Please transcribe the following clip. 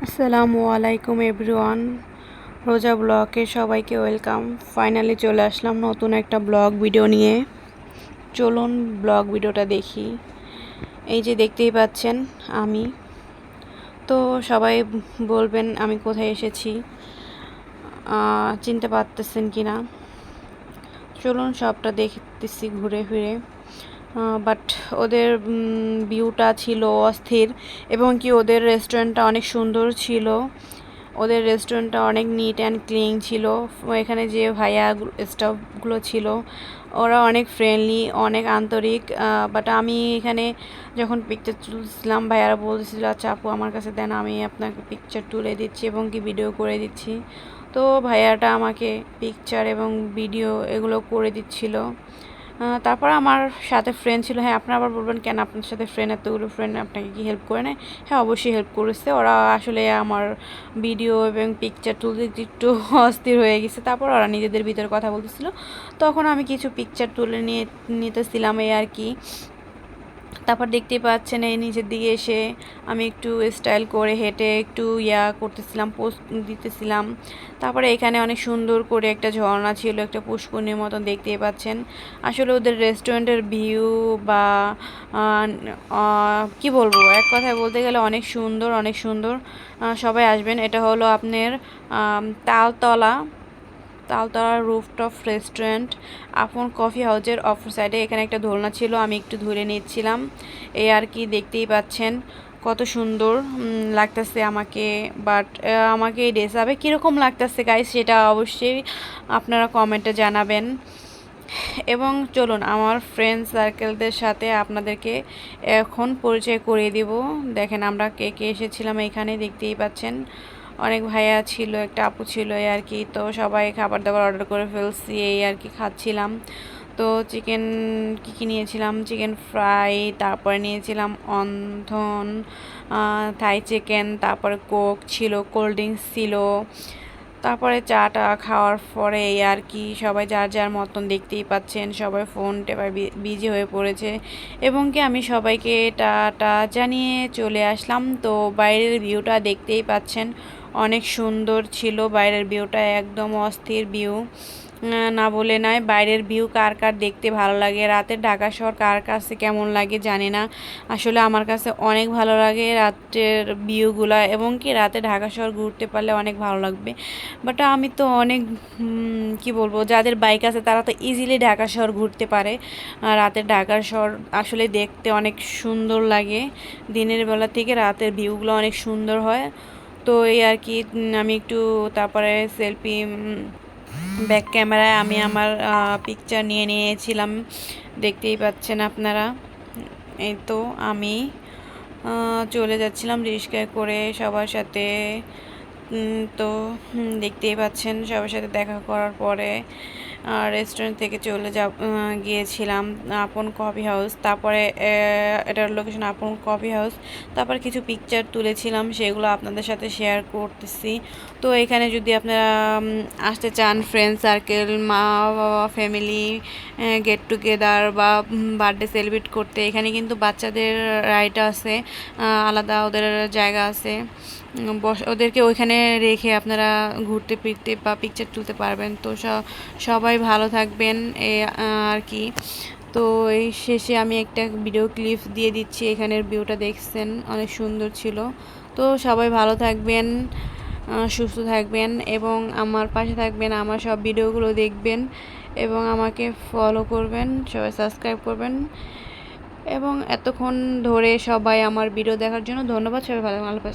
আসসালামু আলাইকুম এভরিওয়ান। রোজা ব্লগে সবাইকে ওয়েলকাম। ফাইনালি চলে আসলাম নতুন একটা ব্লগ ভিডিও নিয়ে। চলুন ব্লগ ভিডিওটা দেখি। এই যে দেখতেই পাচ্ছেন আমি, তো সবাই বলবেন আমি কোথায় এসেছি, চিনতে পারতেছেন কি না। চলুন সবটা দেখতেছি ঘুরে ফিরে। বাট ওদের ভিউটা ছিল অস্থির, এবং কি ওদের রেস্টুরেন্টটা অনেক সুন্দর ছিল। ওদের রেস্টুরেন্টটা অনেক নিট অ্যান্ড ক্লিন ছিল। এখানে যে ভাইয়া স্টাফগুলো ছিল ওরা অনেক ফ্রেন্ডলি, অনেক আন্তরিক। বাট আমি এখানে যখন পিকচার তুলছিলাম ভাইয়ারা বলতেছিল আচ্ছা আপু আমার কাছে দেন, আমি আপনাকে পিকচার তুলে দিচ্ছি এবং কি ভিডিও করে দিচ্ছি। তো ভাইয়াটা আমাকে পিকচার এবং ভিডিও এগুলো করে দিচ্ছিল। তারপর আমার সাথে ফ্রেন্ড ছিল। হ্যাঁ, আপনারা আবার বলবেন কেন আপনার সাথে ফ্রেন্ড, এতগুলো ফ্রেন্ড আপনাকে কি হেল্প করে নেয়? হ্যাঁ, অবশ্যই হেল্প করেছে। ওরা আসলে আমার ভিডিও এবং পিকচার তুলতে একটু অস্থির হয়ে গেছে। তারপর ওরা নিজেদের ভিতরে কথা বলতেছিল, তখন আমি কিছু পিকচার তুলে নিতেছিলাম এই আর কি। তারপর দেখতেই পাচ্ছেন এই নিচের দিকে এসে আমি একটু স্টাইল করে হেঁটে একটু করতেছিলাম, পোস্ট দিতেছিলাম। তারপরে এখানে অনেক সুন্দর করে একটা ঝর্ণা ছিল, একটা পুষ্করণীর মতন দেখতেই পাচ্ছেন। আসলে ওদের রেস্টুরেন্টের ভিউ বা কি বলবো, এক কথায় বলতে গেলে অনেক সুন্দর, অনেক সুন্দর। সবাই আসবেন। এটা হলো আপনার তালতলা রুফটপ রেস্টুরেন্ট, আপন কফি হাউজের অপর সাইডে। এখানে একটা দোলনা ছিল, আমি একটু ধরে নিচ্ছিলাম এই আর কি। দেখতেই পাচ্ছেন কত সুন্দর লাগতেছে আমাকে। বাট আমাকে এই ড্রেস আপে কীরকম লাগতেছে গাইস, সেটা অবশ্যই আপনারা কমেন্টে জানাবেন। এবং চলুন আমার ফ্রেন্ড সার্কেলদের সাথে আপনাদেরকে এখন পরিচয় করিয়ে দিব। দেখেন আমরা কে কে এসেছিলাম এখানে, দেখতেই পাচ্ছেন অনেক ভাইয়া ছিল, একটা আপু ছিল এই আর কি। তো সবাই খাবার দাবার অর্ডার করে ফেলছি এই আর কি, খাচ্ছিলাম। তো চিকেন কী নিয়েছিলাম, চিকেন ফ্রাই, তারপরে নিয়েছিলাম অন্থন, থাই চিকেন, তারপরে কোক ছিল, কোল্ড ড্রিঙ্কস ছিল। তারপরে চাটা খাওয়ার পরে এই আর কি সবাই যার যার মতন, দেখতেই পাচ্ছেন সবাই ফোন টেপায় বিজি হয়ে পড়েছে। এবং কি আমি সবাইকে টাটা জানিয়ে চলে আসলাম। তো বাইরের ভিউটা দেখতেই পাচ্ছেন অনেক সুন্দর ছিল। বাইরের ভিউটা একদম অস্থির ভিউ, না বলে নয়। বাইরের ভিউ কার কার দেখতে ভালো লাগে, রাতের ঢাকা শহর কার কাছে কেমন লাগে জানি না। আসলে আমার কাছে অনেক ভালো লাগে রাতের ভিউগুলা, এবং কি রাতে ঢাকা শহর ঘুরতে পারলে অনেক ভালো লাগবে। বাট আমি তো অনেক কি বলবো, যাদের বাইক আছে তারা তো ইজিলি ঢাকা শহর ঘুরতে পারে। রাতের ঢাকা শহর আসলে দেখতে অনেক সুন্দর লাগে, দিনের বেলা থেকে রাতের ভিউগুলো অনেক সুন্দর হয়। তো এই আর কি আমি একটু তারপরে সেলফি ব্যাক ক্যামেরায় আমি আমার পিকচার নিয়েছিলাম, দেখতেই পাচ্ছেন আপনারা। এই তো আমি চলে যাচ্ছিলাম রিক্সায় করে সবার সাথে। তো দেখতেই পাচ্ছেন সবার সাথে দেখা করার পরে রেস্টুরেন্ট থেকে চলে গিয়েছিলাম আপন কফি হাউস। তারপরে এটার লোকেশন আপন কফি হাউস। তারপর কিছু পিকচার তুলেছিলাম, সেগুলো আপনাদের সাথে শেয়ার করতেছি। তো এখানে যদি আপনারা আসতে চান, ফ্রেন্ড সার্কেল, মা বাবা, ফ্যামিলি গেট টুগেদার বা বার্থডে সেলিব্রেট করতে, এখানে কিন্তু বাচ্চাদের রাইড আছে, আলাদা ওদের জায়গা আছে। ওদেরকে ওইখানে রেখে আপনারা ঘুরতে ফিরতে বা পিকচার তুলতে পারবেন। তো সবাই ভালো থাকবেন এই আর কি। তো এই শেষে আমি একটা ভিডিও ক্লিপ দিয়ে দিচ্ছি। এখানের ভিউটা দেখছেন অনেক সুন্দর ছিল। তো সবাই ভালো থাকবেন, সুস্থ থাকবেন এবং আমার পাশে থাকবেন, আমার সব ভিডিওগুলো দেখবেন এবং আমাকে ফলো করবেন, সবাই সাবস্ক্রাইব করবেন। এবং এতক্ষণ ধরে সবাই আমার ভিডিও দেখার জন্য ধন্যবাদ। সবাই ভালো থাকবেন।